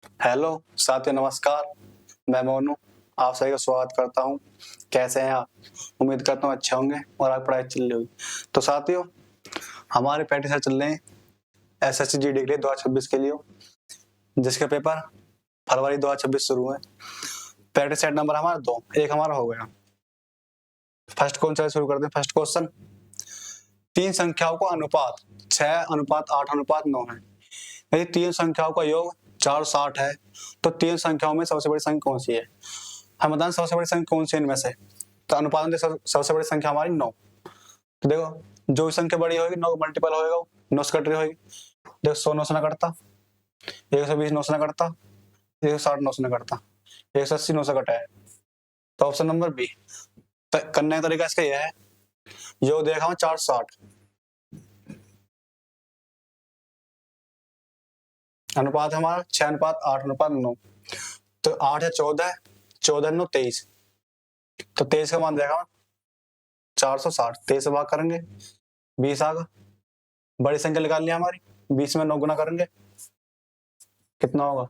Hello साथियों, नमस्कार। मैं मोनू आप सभी का स्वागत करता हूं। कैसे हैं आप? उम्मीद करता हूं अच्छे होंगे और आप पढ़ाई चल रही होगी। तो साथियों, हमारे प्रैक्टिस चल रहे हैं एसएससी जी डिग्री 2026 के लिए, जिसके पेपर फरवरी 2026 शुरू है। प्रैक्टिस सेट नंबर हमारा 2, एक हमारा हो गया। फर्स्ट कौन सा शुरू करते हैं? फर्स्ट क्वेश्चन, तीन संख्याओं का अनुपात 6:8:9 है। यदि तीन संख्याओं का योग 460 है तो तीन संख्याओं में सबसे बड़ी संख्या कौन सी है? हम बताएं सबसे बड़ी संख्या कौन सी है इनमें से। तो अनुपात में सबसे बड़ी संख्या हमारी 9। तो देखो, जो भी संख्या बड़ी होगी 9 मल्टीपल होएगा, 9 से कट रही होगी। देखो 100 9 से ना कटता, 120 9 से ना कटता, 160 9 से ना कटता, 180 9 से कटा है। तो ऑप्शन नंबर बी। करने का तरीका इसका यह है, योग देखा हूं 460, अनुपात हमारा 6:8:9। तो 8 है 14, 14 9 23। तो 23 का मान देखा 460, 23 से भाग करेंगे 20 आ गया। बड़ी संख्या निकाल लिया हमारी, 20 में 9 गुना करेंगे कितना होगा?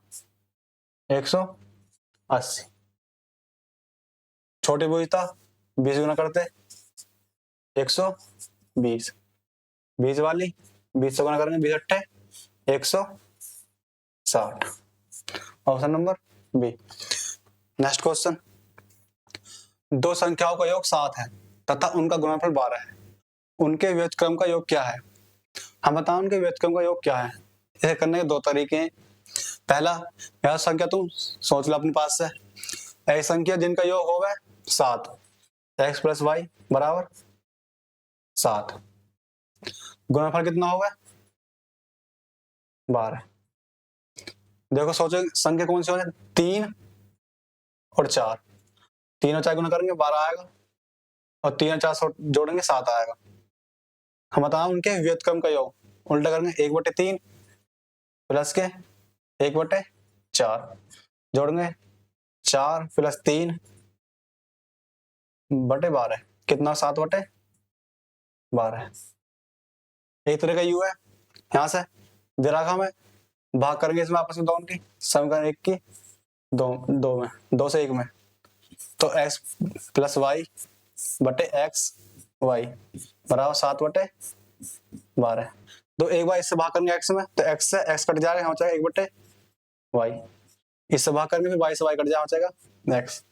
180। छोटी पूछता 20 गुना करते 120, 20 वाली 20 से गुना करेंगे 20 अट्ठे 160। Option number B. Next question, दो संख्याओं का योग 7 है तथा उनका गुणनफल 12 है। उनके व्युत्क्रम का योग क्या है? हम बताओ उनके व्युत्क्रम का योग क्या है। इसे करने के दो तरीके हैं। पहला, यह संख्या तुम सोच लो अपने पास से, ऐसी संख्या जिनका योग होगा 7, x प्लस वाई बराबर 7, गुणनफल कितना होगा? 12। देखो सोचो संख्या कौन सी होगी? 3 और 4, 3 और 4 गुना करेंगे 12 आएगा, और 3 और 4 जोड़ेंगे 7 आएगा। हम बताओ उनके व्युत्क्रम का योग, उल्टा करेंगे 1/3 प्लस के 1/4, जोड़ेंगे 4 प्लस 3/12 कितना? 7/12। एक तरह का यू है, यहां से दे रखा हमें, भाग करेंगे इसमें आपस में दोनों की, समीकरण 1 की 2 में, 2 से 1 में। तो x प्लस वाई बटे एक्स वाई बराबर 7/12। तो एक बार इससे भाग करेंगे x में, तो x से x कट जाएगा, यहाँ बचेगा 1/y। इससे भाग करेंगे फिर y से y कट जाएगा, बचेगा x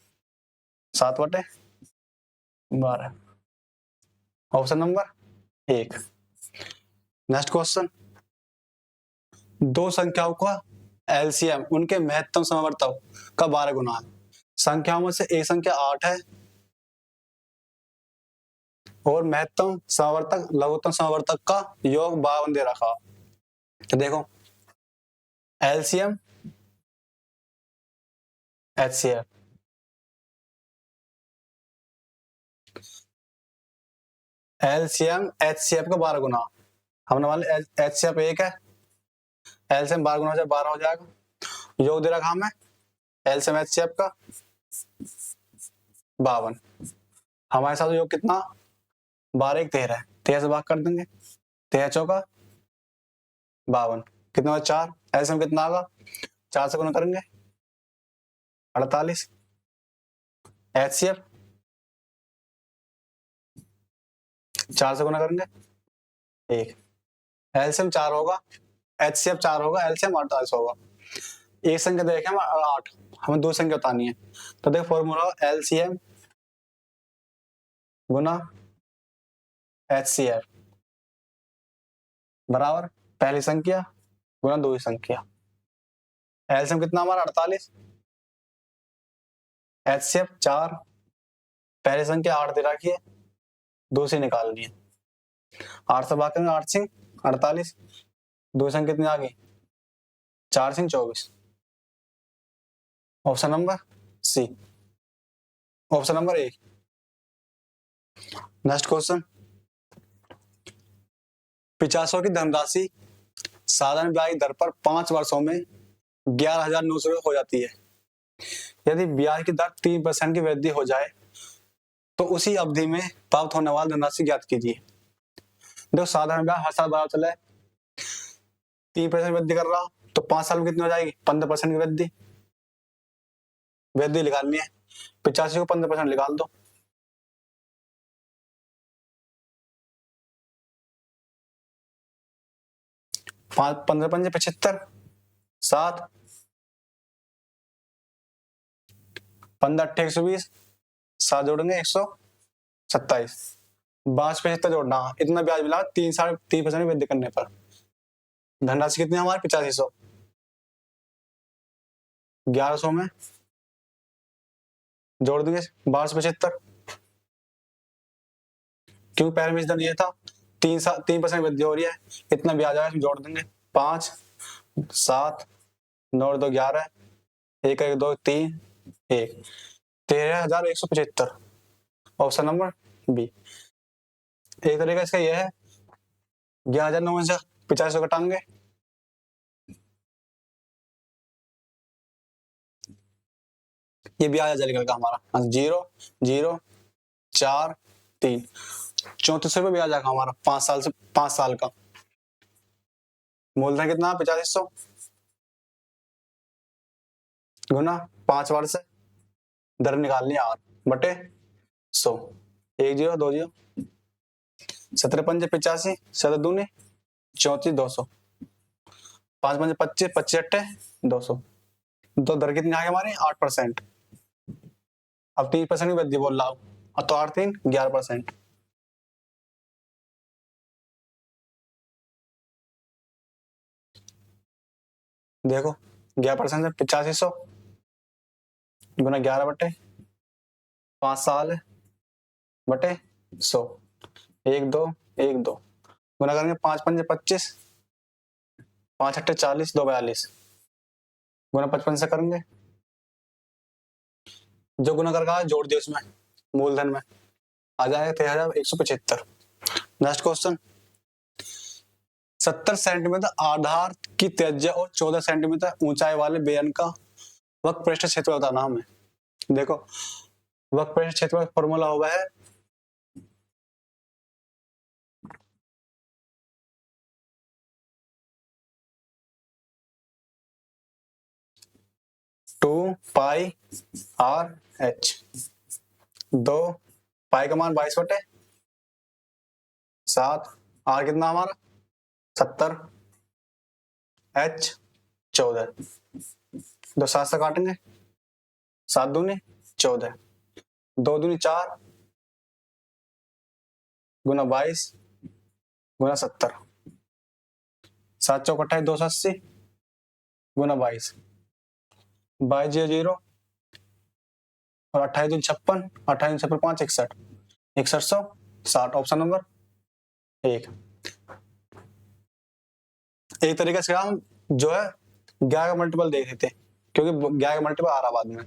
7/12। Option number 1। Next question, दो संख्याओं का एलसीएम उनके महत्तम समवर्तक का 12 गुना है। संख्याओं में से एक संख्या 8 है और महत्तम समवर्तक लघुत्तम समवर्तक का योग 52 दे रखा। तो देखो एलसीएम एचसीएफ, एलसीएम एचसीएफ का 12 गुना। हमने मान लिया एचसीएफ 1 है, एलसीएम 12 गुना हो जाए 12 हो जाएगा। योग दे रखा हमें एलसीएम एचसीएफ का 52। हमारे साथ योग कितना? 12 1 13, 13 से भाग कर देंगे, 13 चौका 52, कितना हुआ 4। एलसीएम कितना आगा? 4 से गुना करेंगे 48। एचसीएफ 4 से गुना करेंगे 1। एलसीएम 4 होगा, एचसीएफ 4 होगा, एलसीएम 48 होगा। एक संख्या देखें हम 8, हमें दो संख्या बतानी है। तो देखो फॉर्मूला एलसीएम गुना एचसीएफ बराबर पहली संख्या गुना दूसरी संख्या। एलसीएम कितना हमारा 48, एचसीएफ 4, पहली संख्या 8 दे रखी है, दूसरी निकालनी है। 8 से भाग करेंगे 8 सिंह 48, दूसरी संख्या कितनी आ गई? 4 सिंह 24। Option number C. Option number 1। Next question, 50 की धनराशि साधारण ब्याज दर पर 5 वर्षों में 11,900 हो जाती है। यदि ब्याज की दर 3% की वृद्धि हो जाए तो उसी अवधि में प्राप्त होने वाली धनराशि ज्ञात कीजिए। देखो साधारण ब्याज हर साल बढ़ा चला है, 3% वृद्धि कर रहा, तो 5 साल में कितनी हो जाएगी? 15% की वृद्धि। वृद्धि निकालनी है, 85 को 15% निकाल दो। 15 पंजे 75, 7, 15 अट्ठे 120, 7 जोड़ेंगे 127, 22 75 जोड़ना। इतना ब्याज मिला 3.5% वृद्धि करने पर। धनराशि कितनी है हमारी? 8500। 1100 में जोड़ देंगे 1275, क्योंकि पहले में धन ये था 3% वृद्धि हो रही है, इतना ब्याज आया, जोड़ देंगे 5, 7, 9 2 11, 1 1 2 3 1, 13,175। Option number B. एक तरीका इसका यह है, 11,900 से 85 घटाएंगे, ये ब्याज आ जाएगा निकल का हमारा 0 0 4 3, 3400 रुपये ब्याज आएगा हमारा 5 साल का। मूलधन कितना? 8500 गुना 5 वर्ष, दर निकालनी 8 बटे 100, 1 0 2 0, 17 पंजे 85, 7 दूनी 34 200, 5 पंजे 25, 25 अट्ठे 200। तो दर कितनी आ गई हमारी? 8%। अब 3% की वृद्धि बोल रहा हूँ, अब तो 8 3 11%। देखो 11% से 8500 गुना 11 बटे 5 साल बटे 100, 1 2 1 2 गुना करेंगे 5 पंजे 25, 5 अट्ठे 40, 2 42 गुना 55 से करेंगे, जो गुना करके जोड़ दिया उसमें मूलधन में आ जाएगा 13,175। नेक्स्ट क्वेश्चन, 70 सेंटीमीटर आधार की त्रिज्या और 14 सेंटीमीटर ऊंचाई वाले बेलन का वक्रपृष्ठ क्षेत्र बताना हमें। देखो वक्रपृष्ठ क्षेत्र का फॉर्मूला हुआ है 2πr/h। 2 पाई का मान 22 बटे 7, आर कितना हमारा 70, h 14, 2 7 से काटेंगे, 7 दूनी 14, 2 दूनी 4 गुना 22 गुना 70, 7 चौक 28 280 गुना 22, 22 0 और 28 दूनी 56, 28 दूनी 56 5 61, 6160। Option number 1। एक तरीके से हम जो है 11 का मल्टीपल देख लेते हैं, क्योंकि 11 का मल्टीपल आ रहा बाद में।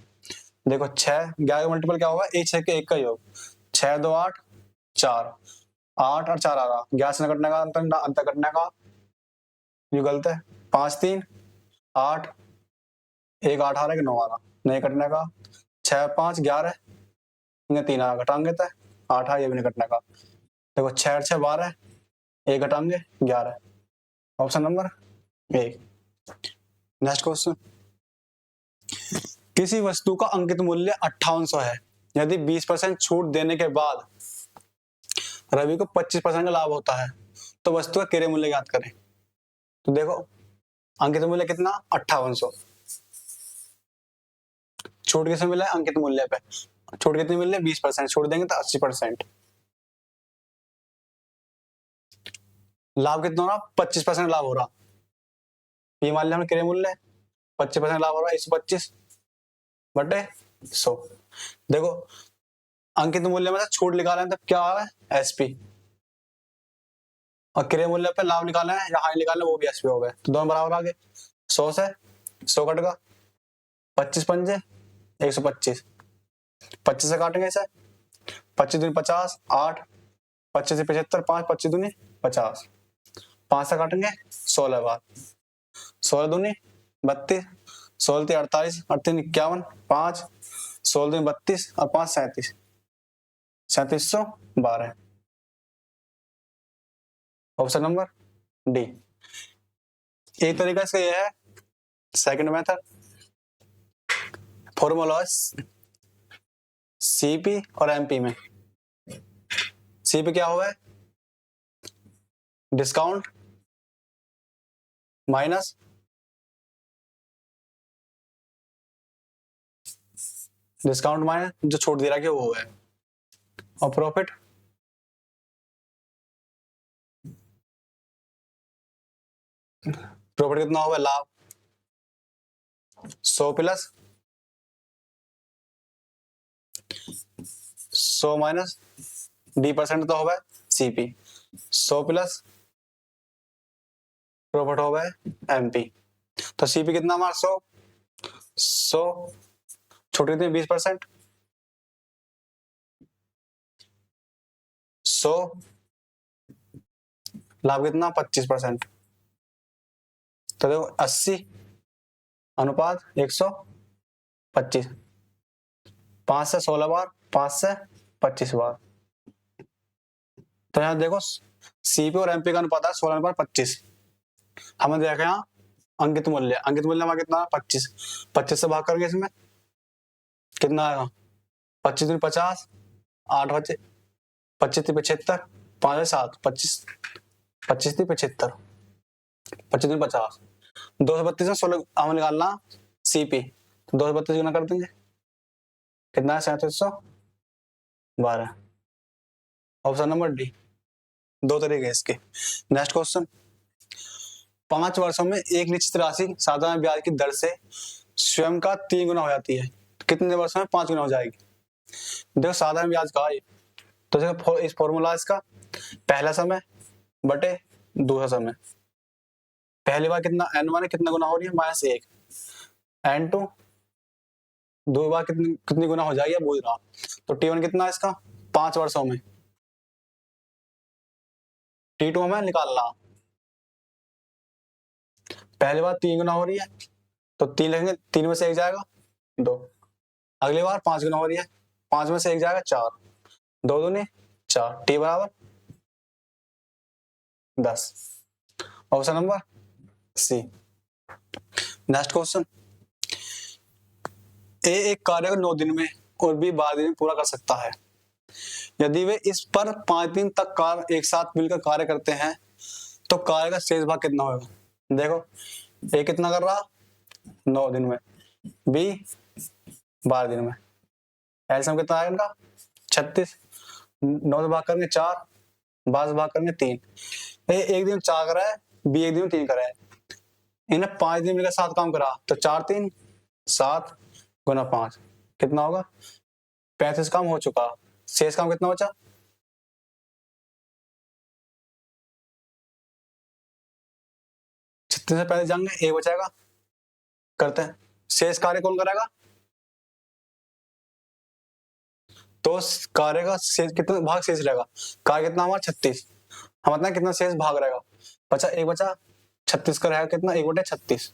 देखो 6 11 का मल्टीपल क्या होगा? 1 6 के 1 का योग, 6 2 8 4, 8 और 4 आ रहा, 11 से कटने का अंतर कटने का जो गलत है, 5 3 8, 1 8 आ रहा है कि 9 आ रहा, नहीं कटने का, 6 5 11, 3 आ घटाएंगे तो 8 आ, ये भी नहीं कटने का। देखो 6 6 12, 1 घटाएंगे 11। Option number 1। नेक्स्ट क्वेश्चन, किसी वस्तु का अंकित मूल्य 5800 है, यदि 20% छूट देने के बाद रवि को 25% का लाभ होता है, तो वस्तु का क्रय मूल्य ज्ञात करें। तो देखो अंकित मूल्य कितना? 5800। छूट किसमें मिला है? अंकित मूल्य पे। छूट कितनी मिल रही है? 20%। छोड़ देंगे तो 80%। लाभ कितना हो रहा? 25% लाभ हो रहा। ये मान लिया हमने क्रय मूल्य 25% लाभ हो रहा है, 125 बटे 100। देखो अंकित मूल्य में से छूट निकालें तो क्या आ रहा है? एसपी। और क्रय मूल्य पे लाभ निकाले हैं या हानि निकाले, वो भी एसपी हो गए, तो दोनों बराबर आ गए। 100 से 100 कट गया, 25 पंजे 125, 25 से काटेंगे इसे, 25 दूनी 50, 8, 25 से 75, 5, 25 दूनी 50, 5 से काटेंगे 16 बार, 16 दूनी 32, 16 तीन 48, 38 51, 5, 16 दूनी 32 और 5 37, 3712। Option number D. एक तरीका इसका यह है सेकंड मेथड फॉर्मूला सीपी और एमपी में। सीपी क्या हुआ है? डिस्काउंट माइनस जो छूट दे रहा है वो है, और प्रॉफिट कितना होगा? लाभ 100 प्लस 100 माइनस D% तो होगा सीपी, 100 प्लस प्रॉफिट होगा एमपी। तो सीपी कितना हमारा? 100 छूट कितनी? 20%। 100 लाभ कितना? 25%। तो देखो 80 अनुपात 125, 5 से 16 बार, 5 से 25 बार। तो यहाँ देखो सीपी और एमपी का अनुपात है 16:25। हमें देखा यहाँ अंकित मूल्य हमारा कितना? 25। 25 से भाग करेंगे इसमें कितना आएगा? 25 दूनी 50, 8 बचे 25 3 75, 5 7 25, 25 3 75, 25 दूनी 50, 232 में 16 हमें निकालना सीपी, 232 गुना कर देंगे कितना है? 3712। Option number D. दो तरीके इसके। नेक्स्ट क्वेश्चन, 5 वर्षों में एक निश्चित राशि साधारण ब्याज की दर से स्वयं का 3 गुना हो जाती है, कितने वर्षों में 5 गुना हो जाएगी? देखो साधारण ब्याज का है, तो देखो इस फॉर्मूला इसका पहला समय बटे दूसरा समय। पहली बार कितना n1 कितना गुना हो रही है? -1। n2 दो बार कितनी गुना हो जाएगी बोल रहा। तो T1 कितना है इसका? 5 वर्षों में। T2 हमें निकालना, पहली बार 3 गुना हो रही है तो 3 लिखेंगे, 3 में से 1 जाएगा 2। अगली बार 5 गुना हो रही है, 5 में से 1 जाएगा 4, 2 दूनी 4, T बराबर 10। Option number C. Next question, A एक कार्य को 9 दिन में और बी 12 दिन में पूरा कर सकता है। यदि वे इस पर 5 दिन तक कार्य एक साथ मिलकर कार्य करते हैं तो कार्य का शेष भाग कितना होगा? देखो ए कितना कर रहा? 9 दिन में, बी 12 दिन में। एलसीएम कितना आएगा इनका? 36। 9 से भाग करेंगे 4, 12 से भाग करेंगे 3। ए एक दिन 4 करा है, बी एक दिन 3 करा है, इन्हें 5 दिन मिलकर 7 काम करा, तो 4 3 7 गुना 5 कितना होगा? 35 काम हो चुका। शेष काम कितना बचा? 36 से 35 जाएंगे, एक बचाएगा, करते हैं। शेष कार्य कौन करेगा? तो कार्य का शेष कितना भाग शेष रहेगा? कार्य कितना हमारा? 36। हम बताएं कितना शेष भाग रहेगा? बचा एक बचा, 36 का रहेगा कितना? 1/36।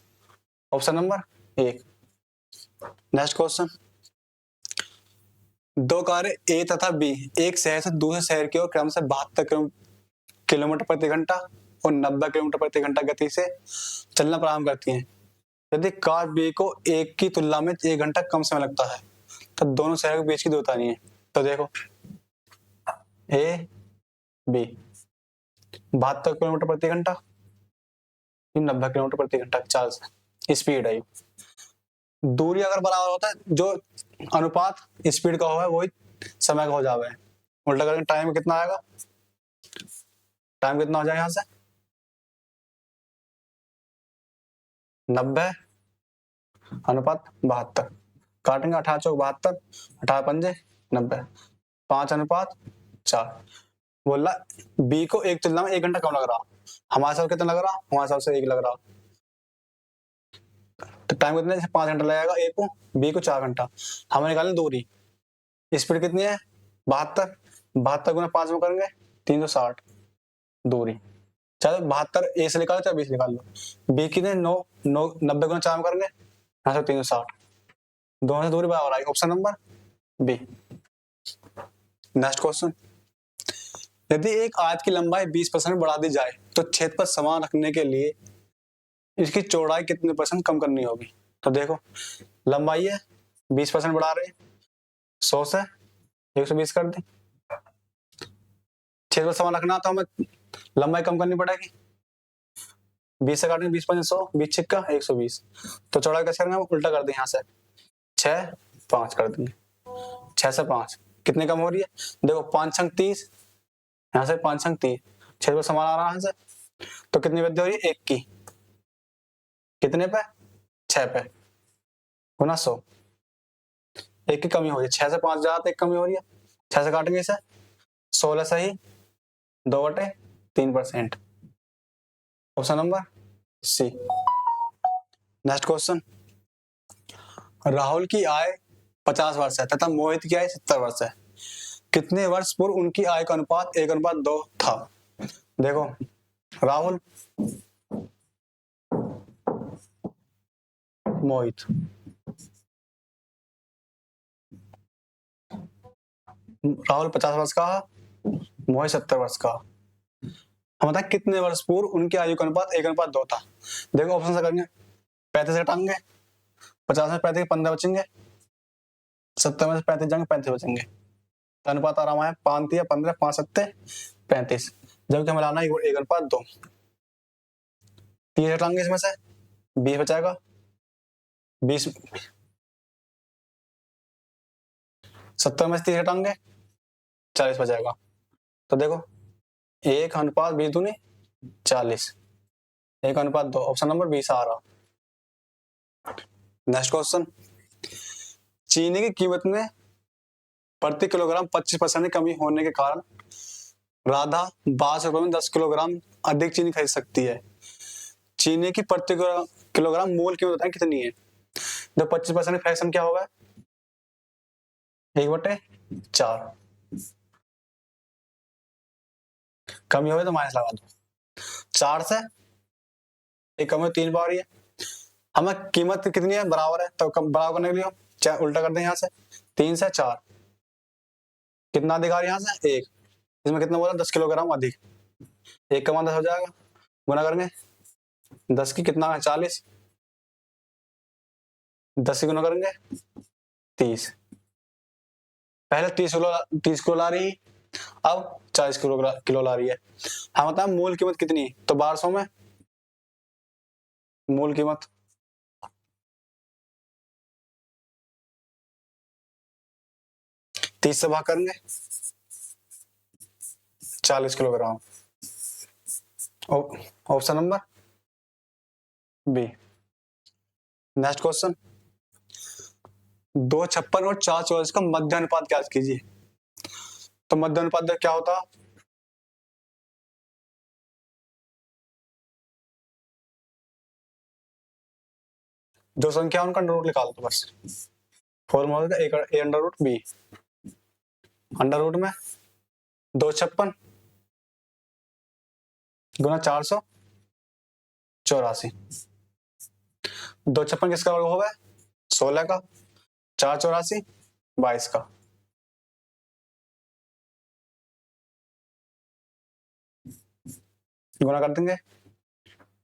Option number 1। नेक्स्ट क्वेश्चन, दो कारें ए तथा बी एक शहर से दूसरे शहर की ओर क्रम से 72 किलोमीटर प्रति घंटा और 90 किलोमीटर प्रति घंटा गति से चलना प्रारंभ करती हैं। यदि कार बी को एक की तुलना में 1 घंटा कम समय लगता है तो दोनों शहर के बीच की दूरी है। तो देखो ए बी 72 किलोमीटर प्रति घंटा, 90 किलोमीटर प्रति घंटा चाल से स्पीड है। दूरी अगर बराबर होता है, जो अनुपात स्पीड का होगा वही समय का हो जावे। उल्टा करके टाइम कितना आएगा? टाइम कितना हो जाएगा यहाँ से? 90 अनुपात 72, काटेंगे 18 चौक 72, 18 पंजे 90, 5 अनुपात 4। बोला बी को एक तुलना में 1 घंटा कम लग रहा, हमारे साथ कितना लग रहा? हमारे साथ से 1 लग रहा, तो टाइम कितना? 5 घंटा लगेगा ए को, बी को 4 घंटा। हमें निकालनी दूरी, स्पीड कितनी है? 72, 72 गुना 5 में करेंगे 360 दूरी। चाहे 72 ए से निकालो चाहे बी से निकाल लो। बी कितने? 9 90 गुना 4 में करेंगे यहाँ से 360, दोनों से दूरी बराबर आई। Option number B. Next question, यदि एक आयत की लंबाई 20% बढ़ा दी जाए तो क्षेत्रफल समान रखने के लिए इसकी चौड़ाई कितने परसेंट कम करनी होगी। तो देखो लंबाई है 20% बढ़ा रहे हैं, 100 से 120 कर दी। क्षेत्रफल समान रखना तो हमें लंबाई कम करनी पड़ेगी। 20 से काटेंगे 20 5 100, 20 छिक्का 120। तो चौड़ाई कैसे करेंगे, उल्टा कर दें, यहाँ से 6 5 कर देंगे। 6 से 5 कितने कम हो रही है, देखो 5 छंग 30, यहाँ से 5 छंग 30, क्षेत्रफल समान आ रहा है से, तो कितनी वृद्धि हो रही है, 1 की, कितने पे, 6 पे, गुना 100, 1 की कमी हो रही है। 6 से 5 ज्यादा, 1 कमी हो रही है, 6 से काटेंगे इसे, 16 सही 2/3%। Option number C. Next question, Rahul की आय 50 वर्ष है तथा मोहित की आय 70 वर्ष है, कितने वर्ष पूर्व उनकी आय का अनुपात 1:2 था। देखो राहुल मोहित, राहुल 50 वर्ष का, मोहित 70 वर्ष का, हम बताएं कितने वर्ष पूर्व उनकी आयु का अनुपात 1:2 था। देखो ऑप्शन से करेंगे, 35 घटाएंगे, 50 में 35 15 बचेंगे, 70 में से 35 जाएंगे 35 बचेंगे, तो अनुपात आ रहा है 5 या 15 5 7 35, जबकि हमें लाना है 1:2। 30 घटाएंगे इसमें से 20 बचाएगा, 20 70 में से 30 घटाएंगे 40 बचाएगा। तो देखो 1:20 दूनी 40, 1:2, ऑप्शन नंबर 20 आ रहा। नेक्स्ट क्वेश्चन, चीनी की कीमत में प्रति किलोग्राम 25% की कमी होने के कारण राधा 22 रुपए में 10 किलोग्राम अधिक चीनी खरीद सकती है। चीनी की प्रति किलोग्राम मूल कीमत बताएं कितनी है। जो 25% फ्रैक्शन क्या होगा, 1/4, कमी होगी तो माइनस लगा दो, 4 से एक कमी 3 बार है, हमें कीमत कितनी है, बराबर है, तो बराबर करने के लिए उल्टा कर दें, यहाँ से 3 से 4, कितना अधिक आ रहा है यहाँ से 1, इसमें कितना बोला 10 किलोग्राम अधिक, 1 का मान 10 हो जाएगा, गुना करेंगे 10 की कितना है 40, 10 की गुना करेंगे 30, पहले 30 किलो ला रही, अब 40 किलो ला रही है। हम बताएं मूल कीमत कितनी, तो 1200 में मूल कीमत 30 से भाग करेंगे 40 kilogram, option number B. Next question, 256 और 444 का मध्य अनुपात ज्ञात कीजिए। तो मध्य अनुपात क्या होता, जो संख्या उनका अंडर रूट निकाल दो बस, फॉर्मूला होता है A under root B, under root में 256 गुना 484, 256 किसका वर्ग होगा, 16 का, 484 22 का, गुना कर देंगे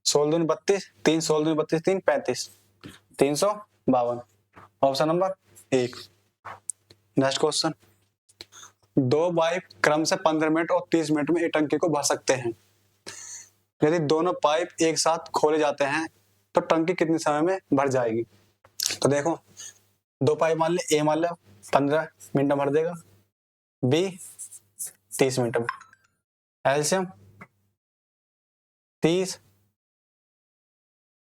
16 दूनी 32, 3 16 दूनी 32 3 35, 352, option number 1। Next question, 2 pipe क्रम से 15 मिनट और 30 मिनट में एक टंकी को भर सकते हैं। यदि दोनों पाइप एक साथ खोले जाते हैं तो टंकी कितने समय में भर जाएगी। तो देखो 2 पाइप मान ले, ए मान ले 15 मिनट में भर देगा, बी 30 मिनट में, एलसीएम 30,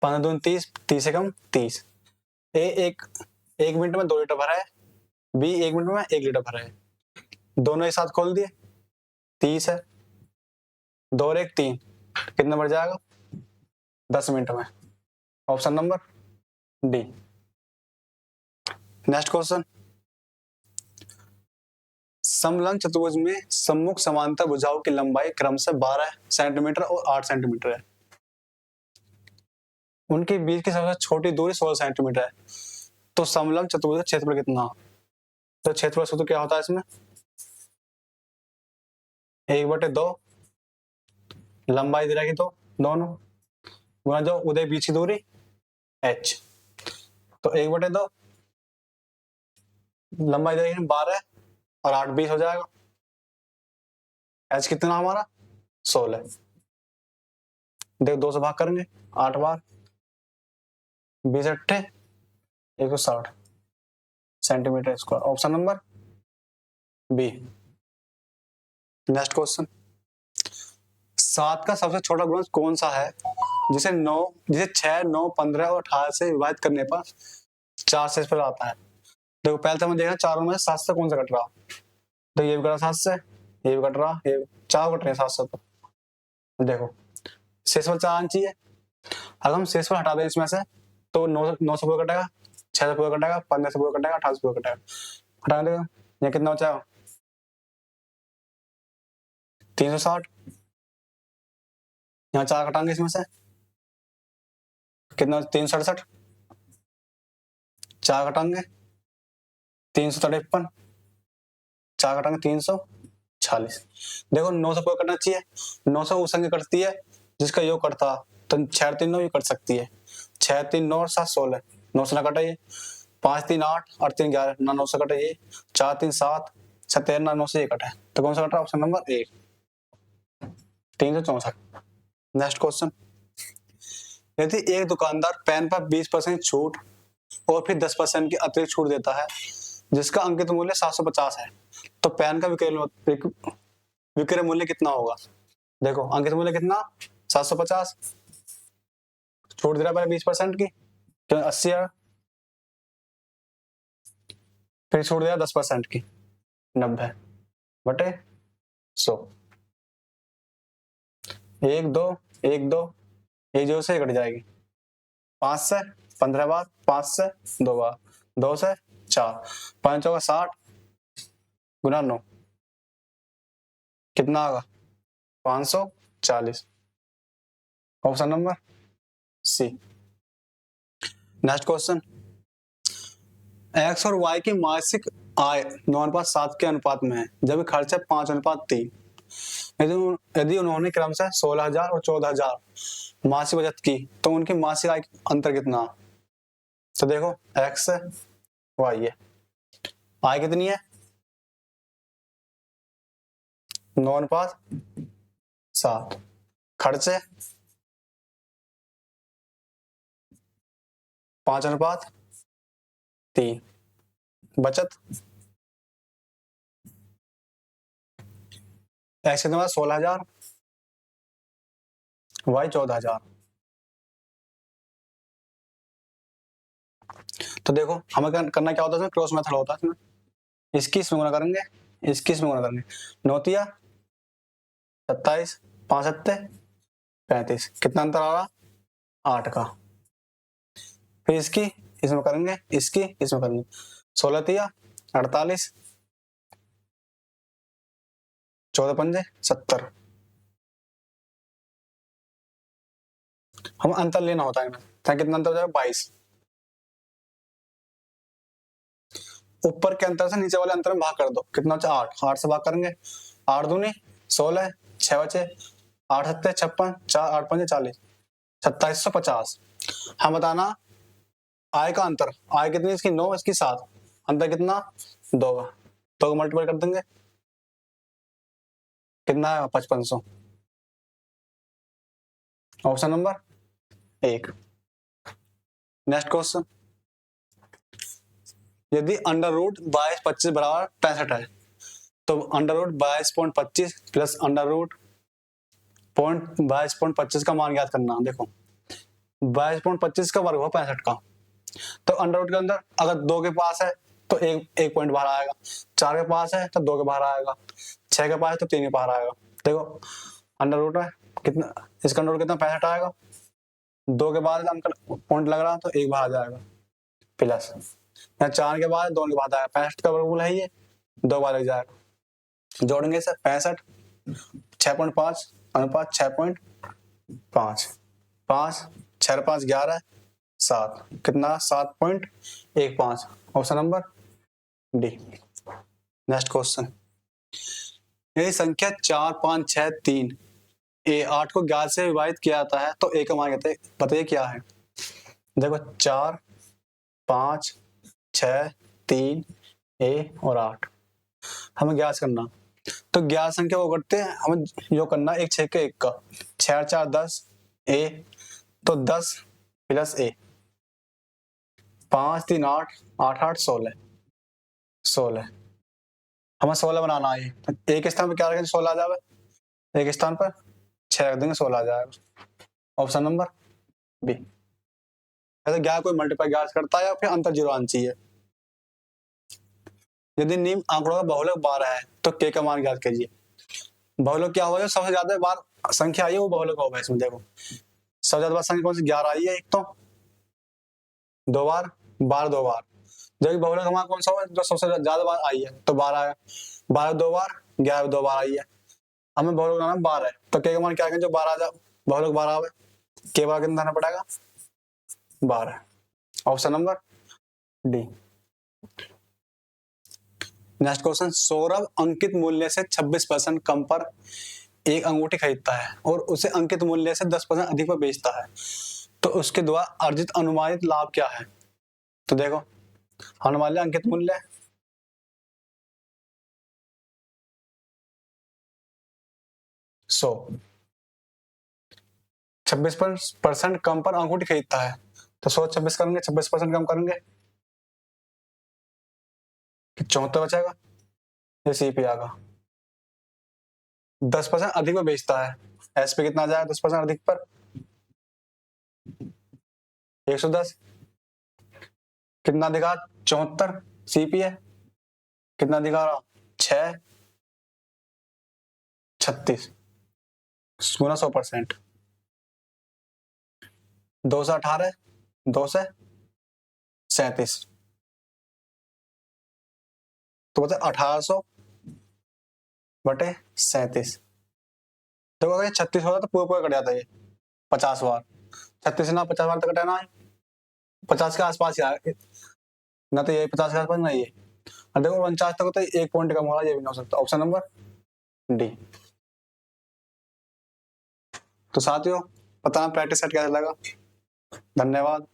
15 दूनी 30, 30 से कम 30, ए एक मिनट में 2 लीटर भरा है, बी 1 मिनट में 1 लीटर भरा है, दोनों एक साथ खोल दिए, 30 है, 2 और 1 3, कितना बढ़ जाएगा 10 मिनट में, option number D. Next question, समलंब चतुर्भुज में सम्मुख समांतर भुजाओं की लंबाई क्रम से 12 सेंटीमीटर और 8 सेंटीमीटर है, उनके बीच की सबसे छोटी दूरी 16 सेंटीमीटर है, तो समलंब चतुर्भुज का क्षेत्रफल कितना। तो क्षेत्रफल सूत्र क्या होता है इसमें, 1/2, लंबाई दे रखी तो दोनों गुना जो उदय बीच की दूरी h, तो 1/2 लंबाई देखेंगे 12 और 8 20 हो जाएगा। h कितना हमारा 16। देखो 2 से भाग करेंगे 8 बार 20 अट्ठे 160 centimetre square. Option number B. Next question, 7 का सबसे छोटा गुणज कौन सा है जिसे 6, 9, 15 और 18 से विभाजित करने पर 4 से पर आता है। देखो पहले तो हमें देखना चारों में 7 से कौन सा कट रहा। तो ये भी कट रहा 7 से, ये भी कट रहा, ये चार कट रहे हैं 7 से। तो देखो शेषफल 4 आना चाहिए। अगर हम शेषफल हटा दें इसमें से तो 9 से पूरा कटेगा, 6 से पूरा कटेगा, 15 से पूरा कटेगा, 18 से पूरा कटेगा। हटा देगा, ये कितना बचा 360। यहाँ 4 घटाएंगे इसमें से कितना 367, 4 घटाएंगे 353, 4 घटाएंगे 346। देखो 9 से पूरा कटना चाहिए, 9 से उस संख्या कटती है जिसका योग कटता, तो 6 3 9 ये कट सकती है। 6 3 9 और 7 16, 9 से ना कटे ये, 5 3 8 और 3 11 ना 9 से कटे ये, 4 3 7 13 ना 9 से ये कटे, तो कौन सा कट रहा है? Option number A 364। Next question, यदि एक दुकानदार पेन पर 20% छूट और फिर 10% की अतिरिक्त छूट देता है जिसका अंकित मूल्य 750 है, तो पेन का विक्रय मूल्य कितना होगा? देखो अंकित मूल्य कितना 750, छूट दे रहा है 20% की, क्यों 80 है, फिर छूट दे रहा 10% की 90/100। 1 2 1 2 एक जो से कट जाएगी, 5 से 15 बार, 5 से 2 बार, 2 से 4, 5 होगा 60 गुना 9 कितना होगा 540। Option number C. Next question, X और वाई की मासिक आय 9:7 के अनुपात में है जबकि खर्च है 5:3। यदि उन्होंने क्रमशः 16,000 और 14,000 मासिक बचत की तो उनकी मासिक आय अंतर कितना? तो देखो एक्स है वाई है, आय कितनी है 9:7, खर्चे 5:3, बचत एक्स कितना 16,000, वाई 14,000। तो देखो हमें करना क्या होता है, क्रॉस मेथड होता है इसमें, इसकी इसमें गुणा करेंगे, इसकी इसमें गुणा करेंगे, 9 27, 5 35, कितना अंतर आ रहा 8 का। फिर इसकी इसमें करेंगे, इसकी इसमें करेंगे, 16 48, 14 पंजे 70। हम अंतर लेना होता है, कितना अंतर हो जाएगा 22। ऊपर के अंतर से नीचे वाले अंतर में भाग कर दो, कितना बचा 8, 8 से भाग करेंगे, 8 दूनी 16, 6 बचे, 8 7 56, 4 8 5 40, 2750। हम बताना आय का अंतर, आय कितनी इसकी 9, इसकी 7, अंतर कितना 2 का, 2 को मल्टीप्लाई कर देंगे कितना है 5500। Option number 1। नेक्स्ट क्वेश्चन, यदि अंडर रूट 22 बराबर 65 है तो under root 22.25 plus under root 22.25 का मान ज्ञात करना। देखो 22.25 का वर्ग हो 65 का, तो अंडर रूट के अंदर अगर 2 के पास है तो एक पॉइंट बाहर आएगा, 4 के पास है तो 2 के बाहर आएगा, 6 के पास है तो 3 के बाहर आएगा। देखो अंडर रूट है कितना, इसका अंडर रूट कितना 65 आएगा, 2 के बाद पॉइंट लग रहा तो 1 बाहर जाएगा, प्लस 4 के बाद 2 के बाद आएगा, 65 का वर्गमूल है ये, 2 बार लग जाएगा, जोड़ेंगे सर 65 6.5 अनुपात 6.5, 5 6 5 11 7, कितना 7.15। Option number D. Next question, यदि संख्या 4 5 6 3 ए 8 को 11 से विभाजित किया जाता है तो ए का मान कहते हैं, बताइए क्या है। देखो 4, 5, 6, 3, ए और 8 हमें ज्ञात करना। तो ज्ञात संख्या को करते हैं, हमें जो करना एक 6 के 1 का 6 और 4 10 ए, तो 10 प्लस ए 5 3 8 8 8 16 हमें 16 बनाना है। तो एक स्थान पर क्या रखेंगे 16 आ जाए, एक स्थान पर 6 रख देंगे 16 आ जाएगा। Option number B. ऐसे क्या कोई मल्टीप्लाई ज्ञात करता है या फिर अंतर जीरो आना चाहिए। यदि निम्न आंकड़ों का बहुलक 12 है तो के का मान ज्ञात कीजिए। बहुलक क्या होगा, जो सबसे ज्यादा बार संख्या आई है वो बहुलक होगा। इसमें देखो सबसे ज्यादा बार संख्या कौन सी 11 आई है, एक तो 2 बार 12 2 बार, जबकि बहुलक हमारा कौन सा होगा जो सबसे ज्यादा बार आई है, तो 12 है। 12 2 बार 11 2 बार आई है, हमें बहुलक बनाना 12 है, तो के का मान क्या करेंगे जो 12 आ जाए, बहुलक 12 आवे, के बार कितना आना पड़ेगा 12। Option number D. Next question, Saurabh अंकित मूल्य से 26% कम पर एक अंगूठी खरीदता है और उसे अंकित मूल्य से 10% अधिक पर बेचता है, तो उसके द्वारा अर्जित अनुमानित लाभ क्या है। तो देखो हमने मान लिया अंकित मूल्य 100, 26% कम पर अंगूठी खरीदता है, तो 100 26 करेंगे, 26% कम करेंगे 74 बचेगा, ये सी पे आएगा। 10% अधिक में बेचता है, एस पे कितना आ जाएगा 10% अधिक पर 110, कितना दिखा 74, सीपी है कितना दिखा रहा 6 36 गुना 100%, 2 से 18 2 से 37, तो बोलते 1800 बटे 37। देखो अगर 36 होता तो पूरा पूरा कट जाता है, 50 बार 36 ना 50 बार तक कटाना है, 50 के आसपास यार, ना तो ये 50 के आसपास ना ये, और देखो 49 तक होता है, 1 पॉइंट कम हो रहा है, ये भी ना हो सकता। Option number D. तो साथियों बताना प्रैक्टिस सेट कैसा लगा, धन्यवाद।